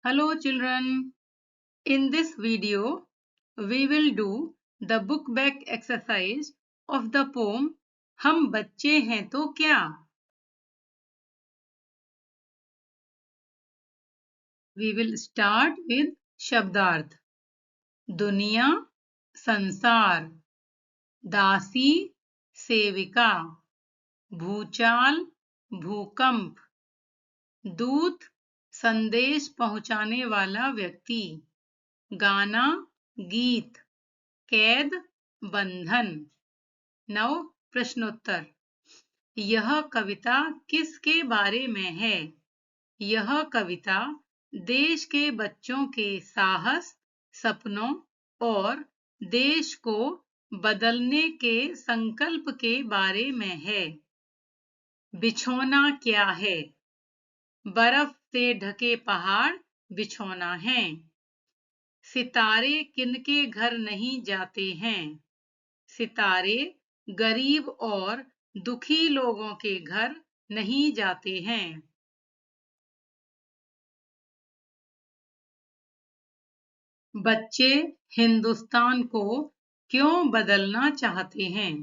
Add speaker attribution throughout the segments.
Speaker 1: Hello children, in this video we will do the book back exercise of the poem हम बच्चे हैं तो क्या. We will start with शब्दार्थ. दुनिया संसार, दासी सेविका, भूचाल भूकंप, दूत संदेश पहुंचाने वाला व्यक्ति, गाना गीत, कैद बंधन. नौ प्रश्नोत्तर. यह कविता किसके बारे में है? यह कविता देश के बच्चों के साहस, सपनों और देश को बदलने के संकल्प के बारे में है. बिछोना क्या है? बर्फ से ढके पहाड़ बिछोना है. सितारे किनके घर नहीं जाते हैं? सितारे गरीब और दुखी लोगों के घर नहीं जाते हैं. बच्चे हिंदुस्तान को क्यों बदलना चाहते हैं?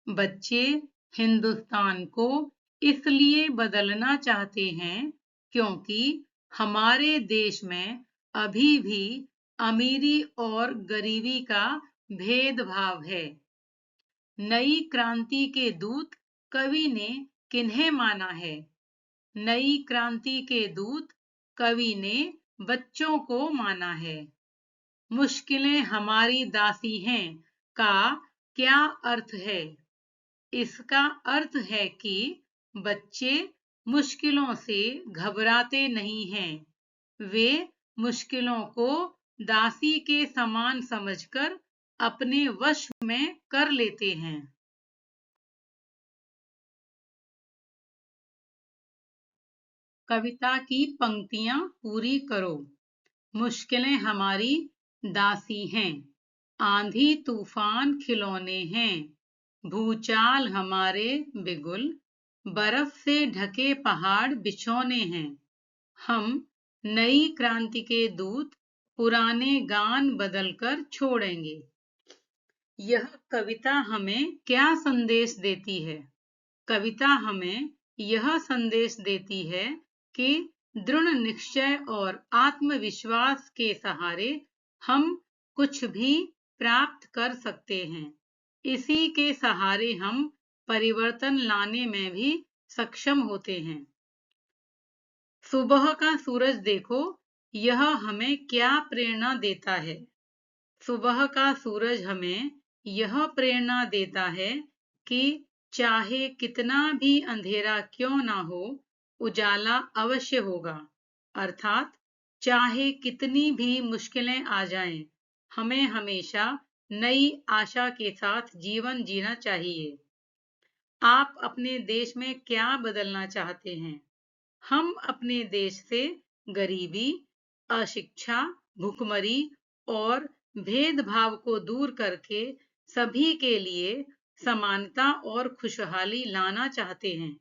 Speaker 1: बच्चे हिंदुस्तान को इसलिए बदलना चाहते हैं क्योंकि हमारे देश में अभी भी अमीरी और गरीबी का भेदभाव है. नई क्रांति के दूत कवि ने किन्हें माना है? नई क्रांति के दूत कवि ने बच्चों को माना है. मुश्किलें हमारी दासी हैं का क्या अर्थ है? इसका अर्थ है कि बच्चे मुश्किलों से घबराते नहीं हैं. वे मुश्किलों को दासी के समान समझकर अपने वश में कर लेते हैं. कविता की पंक्तियां पूरी करो. मुश्किलें हमारी दासी हैं, आंधी तूफान खिलौने हैं, भूचाल हमारे बिगुल, बर्फ से ढके पहाड़ बिछोने हैं. हम नई क्रांति के दूत पुराने गान बदलकर छोड़ेंगे. यह कविता हमें क्या संदेश देती है? कविता हमें यह संदेश देती है कि दृढ़ निश्चय और आत्मविश्वास के सहारे हम कुछ भी प्राप्त कर सकते हैं. इसी के सहारे हम परिवर्तन लाने में भी सक्षम होते हैं. सुबह का सूरज देखो, यह हमें क्या प्रेरणा देता है? सुबह का सूरज हमें यह प्रेरणा देता है कि चाहे कितना भी अंधेरा क्यों ना हो, उजाला अवश्य होगा. अर्थात चाहे कितनी भी मुश्किलें आ जाएं, हमें हमेशा नई आशा के साथ जीवन जीना चाहिए. आप अपने देश में क्या बदलना चाहते हैं? हम अपने देश से गरीबी, अशिक्षा, भुखमरी और भेदभाव को दूर करके सभी के लिए समानता और खुशहाली लाना चाहते हैं.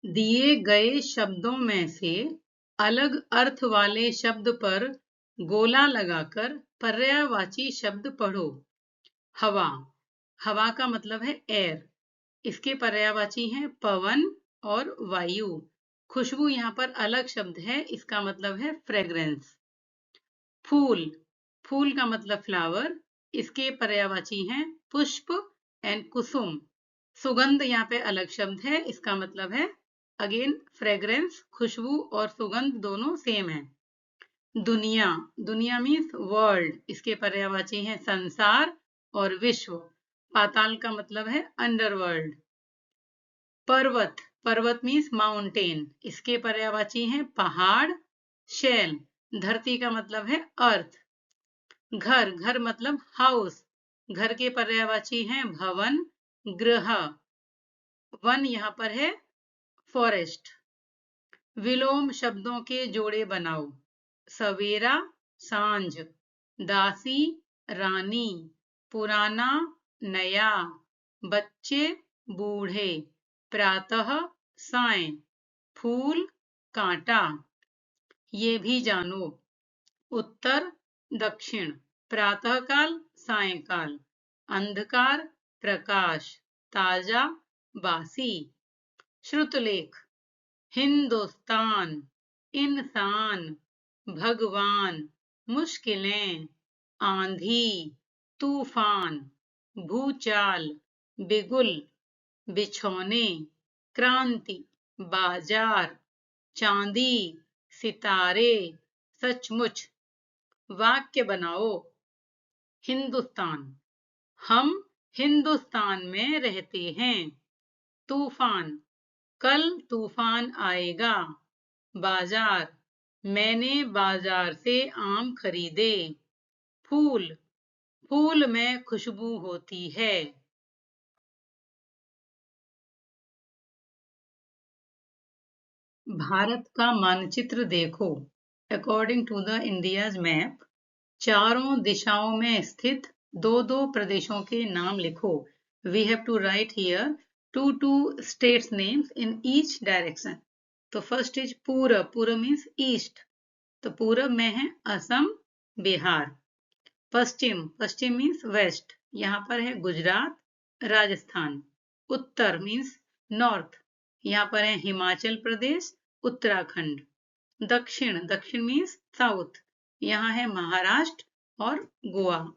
Speaker 1: दिए गए शब्दों में से अलग अर्थ वाले शब्द पर गोला लगाकर पर्यायवाची शब्द पढ़ो. हवा. हवा का मतलब है एयर. इसके पर्यायवाची हैं पवन और वायु. खुशबू यहाँ पर अलग शब्द है, इसका मतलब है फ्रेग्रेंस. फूल. फूल का मतलब फ्लावर. इसके पर्यायवाची हैं पुष्प एंड कुसुम. सुगंध यहाँ पे अलग शब्द है, इसका मतलब है अगेन फ्रेग्रेंस. खुशबू और सुगंध दोनों सेम है. दुनिया. दुनिया मीन्स वर्ल्ड. इसके पर्यायवाची हैं संसार और विश्व. पाताल का मतलब है अंडरवर्ल्ड. पर्वत. पर्वत मीन्स माउंटेन. इसके पर्यायवाची हैं पहाड़. शैल. धरती का मतलब है अर्थ. घर. घर मतलब हाउस. घर के पर्यायवाची हैं भवन, गृह. वन यहाँ पर है फॉरेस्ट. विलोम शब्दों के जोड़े बनाओ. सवेरा सांझ, दासी रानी, पुराना नया, बच्चे बूढ़े, प्रातः साय, फूल कांटा। ये भी जानो, उत्तर दक्षिण, प्रातःकाल सायंकाल, अंधकार प्रकाश, ताजा बासी। श्रुतलेख, हिंदुस्तान, इंसान, भगवान, मुश्किलें, आंधी, तूफान, भूचाल, बिगुल, बिछौने, क्रांति, बाजार, चांदी, सितारे, सचमुच। वाक्य बनाओ। हिंदुस्तान, हम हिंदुस्तान में रहते हैं। तूफान, कल तूफान आएगा। बाजार, मैंने बाजार से आम खरीदे। फूल, फूल में खुशबू होती है। भारत का मानचित्र देखो। According to the India's map, चारों दिशाओं में स्थित दो दो प्रदेशों के नाम लिखो। We have to write here two states names in each direction. तो फर्स्ट इज पूरब, पूरब मीन्स ईस्ट, तो पूरब में है असम, बिहार। पश्चिम, पश्चिम मीन्स वेस्ट, यहाँ पर है गुजरात, राजस्थान। उत्तर मीन्स नॉर्थ, यहाँ पर है हिमाचल प्रदेश, उत्तराखंड। दक्षिण, दक्षिण मीन्स साउथ, यहाँ है महाराष्ट्र और गोवा।